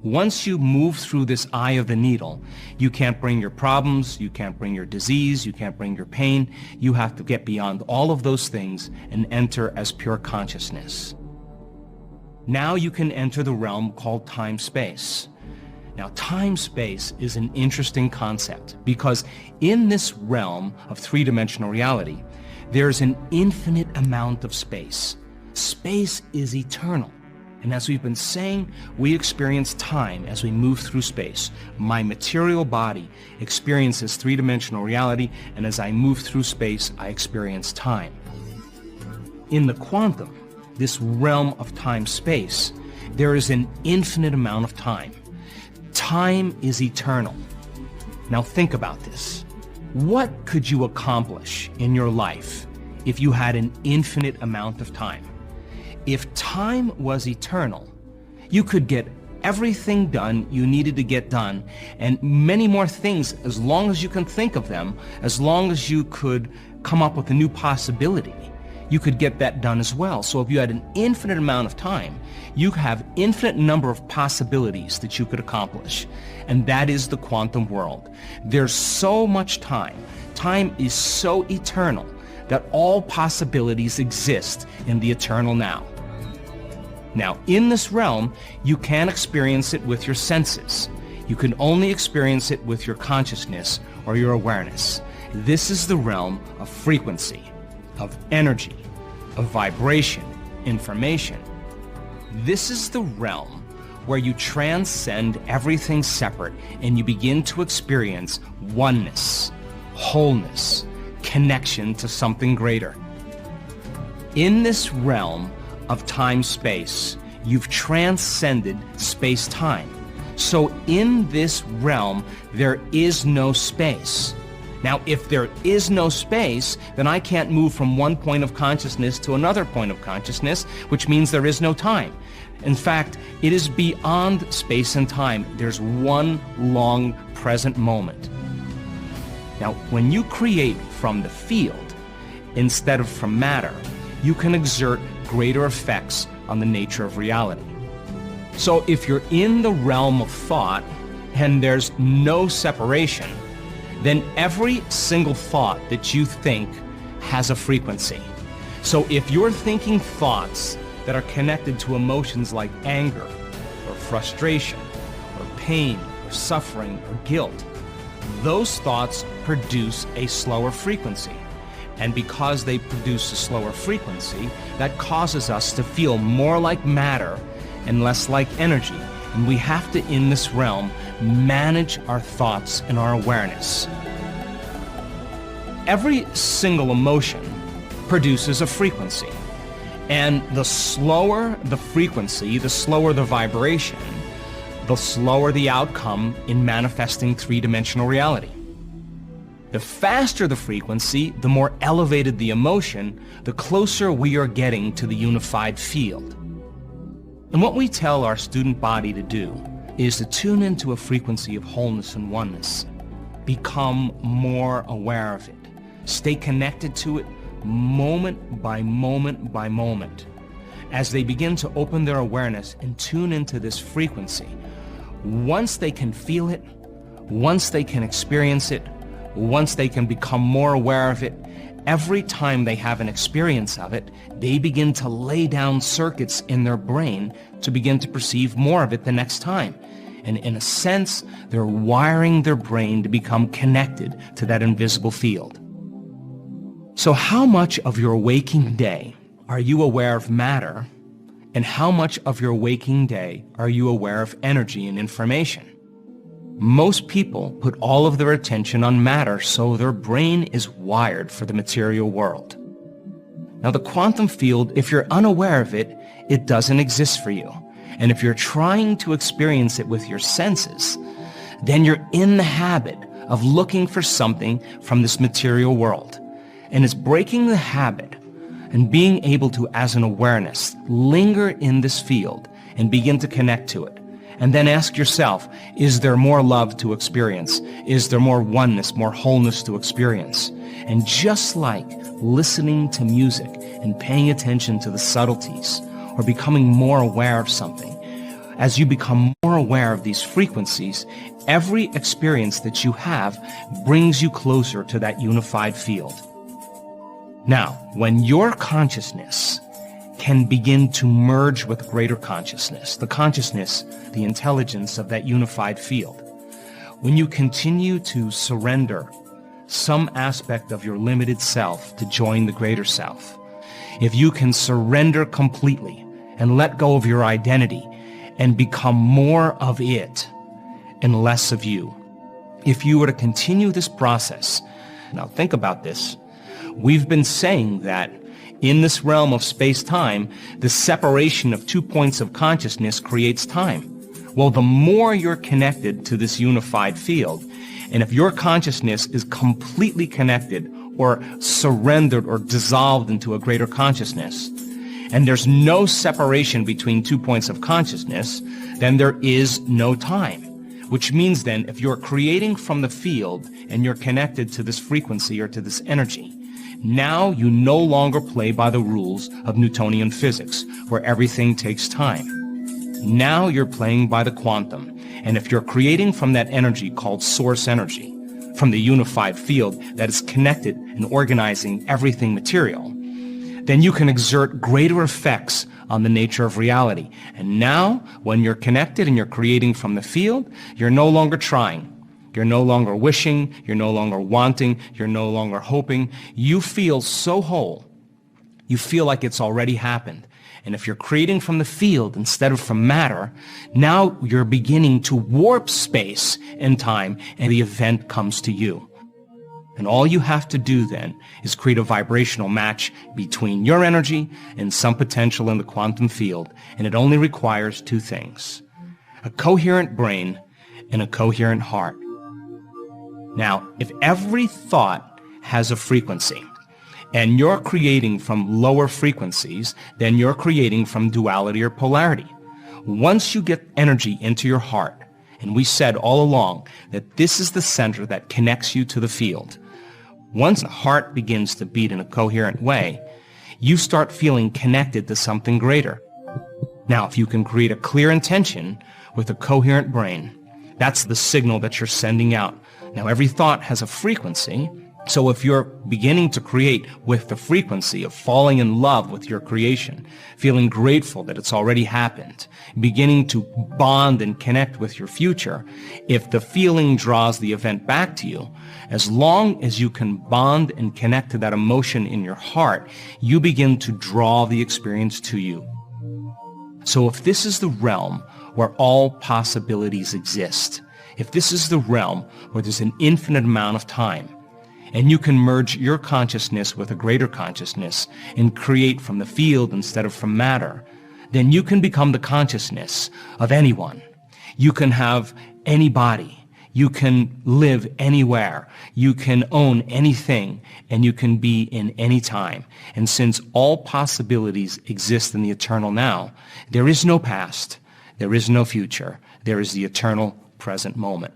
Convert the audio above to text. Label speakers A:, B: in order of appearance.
A: Once you move through this eye of the needle, you can't bring your problems, you can't bring your disease, you can't bring your pain. You have to get beyond all of those things and enter as pure consciousness. Now you can enter the realm called time-space. Now, time-space is an interesting concept because in this realm of three-dimensional reality, there's an infinite amount of space. Space is eternal. And as we've been saying, we experience time as we move through space. My material body experiences three-dimensional reality, and as I move through space, I experience time. In the quantum, this realm of time-space, there is an infinite amount of time. Time is eternal. Now think about this. What could you accomplish in your life if you had an infinite amount of time? If time was eternal, you could get everything done you needed to get done, and many more things as long as you can think of them, as long as you could come up with a new possibility, you could get that done as well. So if you had an infinite amount of time, you have infinite number of possibilities that you could accomplish. And that is the quantum world. There's so much time. Time is so eternal that all possibilities exist in the eternal now. Now, in this realm, you can't experience it with your senses. You can only experience it with your consciousness or your awareness. This is the realm of frequency, of energy, of vibration, information. This is the realm where you transcend everything separate and you begin to experience oneness, wholeness, connection to something greater. In this realm of time-space, you've transcended space-time. So in this realm, there is no space. Now, if there is no space, then I can't move from one point of consciousness to another point of consciousness, which means there is no time. In fact, it is beyond space and time. There's one long present moment. Now, when you create from the field instead of from matter, you can exert greater effects on the nature of reality. So if you're in the realm of thought and there's no separation, then every single thought that you think has a frequency. So if you're thinking thoughts that are connected to emotions like anger or frustration or pain or suffering or guilt, those thoughts produce a slower frequency. And because they produce a slower frequency, that causes us to feel more like matter and less like energy. And we have to, in this realm, manage our thoughts and our awareness. Every single emotion produces a frequency. And the slower the frequency, the slower the vibration, the slower the outcome in manifesting three-dimensional reality. The faster the frequency, the more elevated the emotion, the closer we are getting to the unified field. And what we tell our student body to do is to tune into a frequency of wholeness and oneness. Become more aware of it. Stay connected to it moment by moment by moment. As they begin to open their awareness and tune into this frequency, once they can feel it, once they can experience it, once they can become more aware of it, every time they have an experience of it, they begin to lay down circuits in their brain to begin to perceive more of it the next time. And in a sense, they're wiring their brain to become connected to that invisible field. So how much of your waking day are you aware of matter, and how much of your waking day are you aware of energy and information? Most people put all of their attention on matter, so their brain is wired for the material world. Now, the quantum field, if you're unaware of it, it doesn't exist for you. And if you're trying to experience it with your senses, then you're in the habit of looking for something from this material world. And it's breaking the habit and being able to, as an awareness, linger in this field and begin to connect to it. And then ask yourself, is there more love to experience? Is there more oneness, more wholeness to experience? And just like listening to music and paying attention to the subtleties or becoming more aware of something, as you become more aware of these frequencies, every experience that you have brings you closer to that unified field. Now, when your consciousness can begin to merge with greater consciousness, the intelligence of that unified field, when you continue to surrender some aspect of your limited self to join the greater self, if you can surrender completely and let go of your identity and become more of it and less of you, if you were to continue this process, now think about this, we've been saying that in this realm of space-time, the separation of 2 points of consciousness creates time. Well, the more you're connected to this unified field, and if your consciousness is completely connected or surrendered or dissolved into a greater consciousness, and there's no separation between 2 points of consciousness, then there is no time. Which means then, if you're creating from the field and you're connected to this frequency or to this energy, now you no longer play by the rules of Newtonian physics, where everything takes time. Now you're playing by the quantum. And if you're creating from that energy called source energy, from the unified field that is connected and organizing everything material, then you can exert greater effects on the nature of reality. And now, when you're connected and you're creating from the field, you're no longer trying. You're no longer wishing. You're no longer wanting. You're no longer hoping. You feel so whole. You feel like it's already happened. And if you're creating from the field instead of from matter, now you're beginning to warp space and time, and the event comes to you. And all you have to do then is create a vibrational match between your energy and some potential in the quantum field, and it only requires 2 things: a coherent brain and a coherent heart. Now, if every thought has a frequency, and you're creating from lower frequencies, then you're creating from duality or polarity. Once you get energy into your heart, and we said all along that this is the center that connects you to the field, once the heart begins to beat in a coherent way, you start feeling connected to something greater. Now, if you can create a clear intention with a coherent brain, that's the signal that you're sending out. Now, every thought has a frequency. So if you're beginning to create with the frequency of falling in love with your creation, feeling grateful that it's already happened, beginning to bond and connect with your future, if the feeling draws the event back to you, as long as you can bond and connect to that emotion in your heart, you begin to draw the experience to you. So if this is the realm where all possibilities exist, if this is the realm where there's an infinite amount of time, and you can merge your consciousness with a greater consciousness and create from the field instead of from matter, then you can become the consciousness of anyone. You can have any body. You can live anywhere. You can own anything, and you can be in any time. And since all possibilities exist in the eternal now, there is no past, there is no future, there is the eternal present moment.